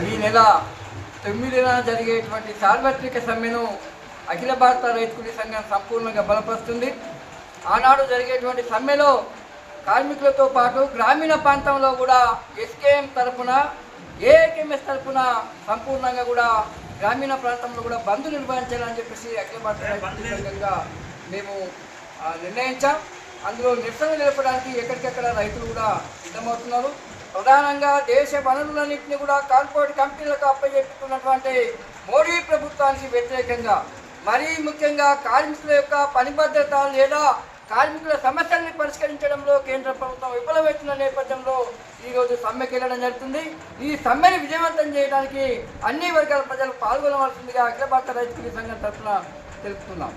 ఈ నెల 9న జరిగేటువంటి సార్వత్రిక సమ్మెను అఖిల భారత రైతు కూలీ సంఘం సంపూర్ణంగా బలపరుస్తుంది. ఆనాడు జరిగేటువంటి సమ్మెలో కార్మికులతో పాటు గ్రామీణ ప్రాంతంలో కూడా ఎస్కేఎం తరఫున ఏఐకేఎంఎస్ తరఫున సంపూర్ణంగా కూడా గ్రామీణ ప్రాంతంలో కూడా బంద్ నిర్వహించాలని చెప్పేసి అఖిల భారత రైతు కూలీ సంఘంగా మేము నిర్ణయించాం. అందులో నిరసన నిలపడానికి ఎక్కడికెక్కడ రైతులు కూడా సిద్ధమవుతున్నారు. ప్రధానంగా దేశ వనరులన్నింటినీ కూడా కార్పొరేట్ కంపెనీలకు అప్పచెప్పుకున్నటువంటి మోడీ ప్రభుత్వానికి వ్యతిరేకంగా, మరీ ముఖ్యంగా కార్మికుల యొక్క పని భద్రత లేదా కార్మికుల సమస్యల్ని పరిష్కరించడంలో కేంద్ర ప్రభుత్వం విఫలమవుతున్న నేపథ్యంలో ఈరోజు సమ్మెకి వెళ్ళడం జరుగుతుంది. ఈ సమ్మెని విజయవంతం చేయడానికి అన్ని వర్గాల ప్రజలు పాల్గొనవలసిందిగా అఖిల భారత రైతు కూలీ సంఘం తరఫున తెలుపుతున్నాం.